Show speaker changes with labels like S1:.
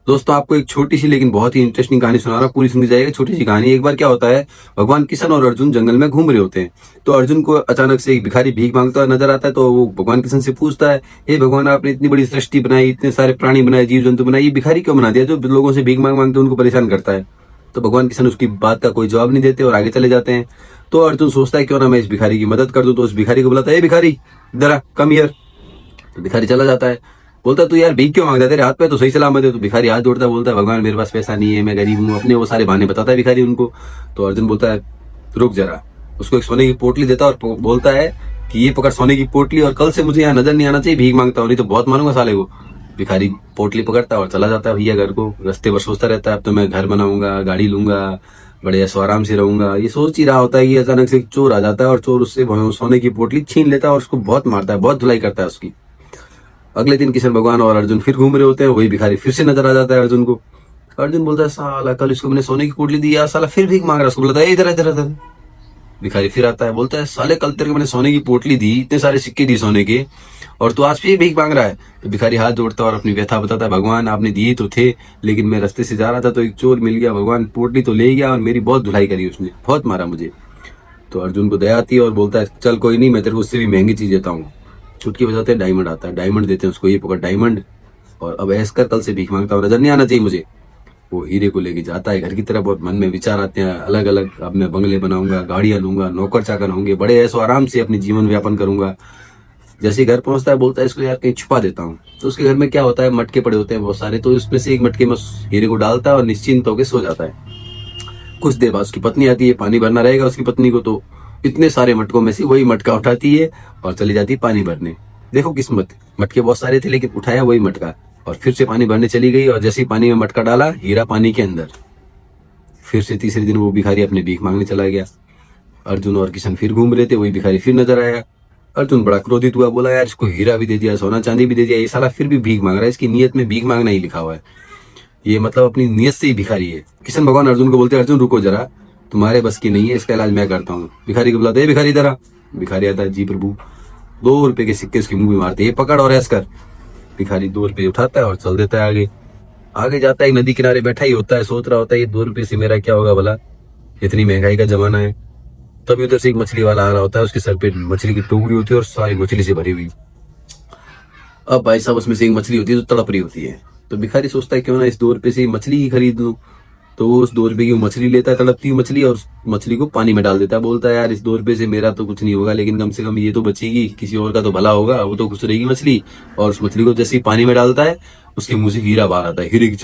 S1: दोस्तों आपको एक छोटी सी लेकिन बहुत ही इंटरेस्टिंग कहानी सुना रहा हूं, पूरी सुनी जाएगी। छोटी सी कहानी। एक बार क्या होता है, भगवान किशन और अर्जुन जंगल में घूम रहे होते हैं। तो अर्जुन को अचानक से एक भिखारी भीख मांगता हुआ नजर आता है। तो वो भगवान किशन से पूछता है, हे भगवान, आपने इतनी बड़ी सृष्टि बनाई, इतने सारे प्राणी बनाए, जीव जंतु बनाए, ये भिखारी क्यों बना दिया जो लोगों से भीख मांग मांगते उनको परेशान करता है? तो भगवान किशन उसकी बात का कोई जवाब नहीं देते और आगे चले जाते हैं। तो अर्जुन सोचता है क्यों ना मैं इस भिखारी की मदद कर दूं। तो उस भिखारी को बुलाता है, भिखारी इधर कम हियर। तो भिखारी चला जाता है। बोलता है, तू यार भीख क्यों मांगता है, तेरे हाथ पे तो सही सलामत है। तो भिखारी हाथ जोड़ता है, बोलता है, भगवान मेरे पास पैसा नहीं है, मैं गरीब हूँ, अपने वो सारे बहाने बताता है भिखारी उनको। तो अर्जुन बोलता है, रुक जरा। उसको एक सोने की पोटली देता है और बोलता है कि ये पकड़ सोने की पोटली, और कल से मुझे यहाँ नजर नहीं आना चाहिए, भीख मांगता हूँ, नहीं तो बहुत मानूंगा साले को। भिखारी पोटली पकड़ता है और चला जाता है भैया घर को। रास्ते पर सोचता रहता है, अब तो मैं घर बनाऊंगा, गाड़ी लूंगा, बड़े ऐशो आराम से रहूंगा। ये सोच ही रहा होता है कि अचानक से एक चोर आ जाता है और चोर उससे सोने की पोटली छीन लेता है और उसको बहुत मारता है, बहुत धुलाई करता है उसकी। अगले दिन किशन भगवान और अर्जुन फिर घूम रहे होते हैं। वही भिखारी फिर से नजर आ जाता है अर्जुन को। अर्जुन बोलता है, साला कल इसको मैंने सोने की पोटली दी, यार साला फिर भीख मांग रहा है। उसको बोलता है, इधर इधर इधर। भिखारी फिर आता है, बोलता है, साले कल तेरे को मैंने सोने की पोटली दी, इतने सारे सिक्के दी सोने के, और तू आज फिर भीख मांग रहा है। तो भिखारी हाथ जोड़ता है और अपनी व्यथा बताता है, भगवान आपने दिए तो थे, लेकिन मैं रास्ते से जा रहा था तो एक चोर मिल गया, भगवान पोटली तो ले गया और मेरी बहुत धुलाई करी उसने, बहुत मारा मुझे। तो अर्जुन को दया आती है और बोलता है, चल कोई नहीं, मैं तेरे को उससे भी महंगी चीज देता हूँ। चुटकी बजाते हैं, डायमंड आता है, डायमंड देते हैं उसको, ये पकड़ डायमंड, और अब ऐस कर, कल से भीख मांगता हूँ, नजर नहीं आना चाहिए मुझे। वो हीरे को लेके जाता है घर की तरफ और मन में विचार आते हैं अलग अलग, अब मैं बंगले बनाऊंगा, गाड़ियां लूंगा, नौकर चाकर होंगे, बड़े ऐसो आराम से अपनी जीवन व्यापन करूंगा। जैसे घर पहुंचता है, बोलता है, इसको यार कहीं छुपा देता हूँ। तो उसके घर में क्या होता है, मटके पड़े होते हैं बहुत सारे। तो उसमें से एक मटके में हीरे को डालता है और निश्चिंत होकर सो जाता है। कुछ देर बाद उसकी पत्नी आती है, पानी भरना रहेगा उसकी पत्नी को। तो इतने सारे मटकों में से वही मटका उठाती है और चली जाती है पानी भरने। देखो किस्मत, मटके बहुत सारे थे लेकिन उठाया वही मटका, और फिर से पानी भरने चली गई। और जैसे ही पानी में मटका डाला, हीरा पानी के अंदर। फिर से तीसरे दिन वो भिखारी अपने भीख मांगने चला गया। अर्जुन और किशन फिर घूम रहे थे, वही भिखारी फिर नजर आया। अर्जुन बड़ा क्रोधित हुआ, बोला, यार इसको हीरा भी दे दिया, सोना चांदी भी दे दिया, ये साला फिर भी भीख मांग रहा है, इसकी नीयत में भीख मांगना ही लिखा हुआ है, ये मतलब अपनी नीयत से ही भिखारी है। किशन भगवान अर्जुन को बोलते हैं, अर्जुन रुको जरा, तुम्हारे बस की नहीं है, इसका इलाज मैं करता हूँ। भिखारी को बुलाते हैं, भिखारी इधर आ। भिखारी आता है, जी प्रभु। 2 रुपए के सिक्के उसके मुंह में मारते हैं, पकड़ और ऐस कर। भिखारी 2 रुपए उठाता है और चल देता है आगे। आगे जाता है, एक नदी किनारे बैठा ही होता है, सोच रहा होता है, ये 2 रुपए से मेरा क्या होगा भला, इतनी महंगाई का जमाना है। तभी उधर से एक मछली वाला आ रहा होता है, उसके सर पे मछली की टोकरी होती है और सारी मछली से भरी हुई। अब भाई साहब उसमें से एक मछली होती है तो तड़प रही होती है। तो भिखारी सोचता है, क्यों ना इस 2 रुपए से मछली ही खरीद लूं। तो वो उस 2 रुपए की मछली लेता है, तड़पती हुई मछली, और उस मछली को पानी में डाल देता है। बोलता है, यार इस 2 रुपए से मेरा तो कुछ नहीं होगा, लेकिन कम से कम ये तो बचेगी, किसी और का तो भला होगा, वो तो खुश रहेगी मछली। और उस मछली को जैसे ही पानी में डालता है, उसके मुंह से हीरा बाहर आता है, हीरे की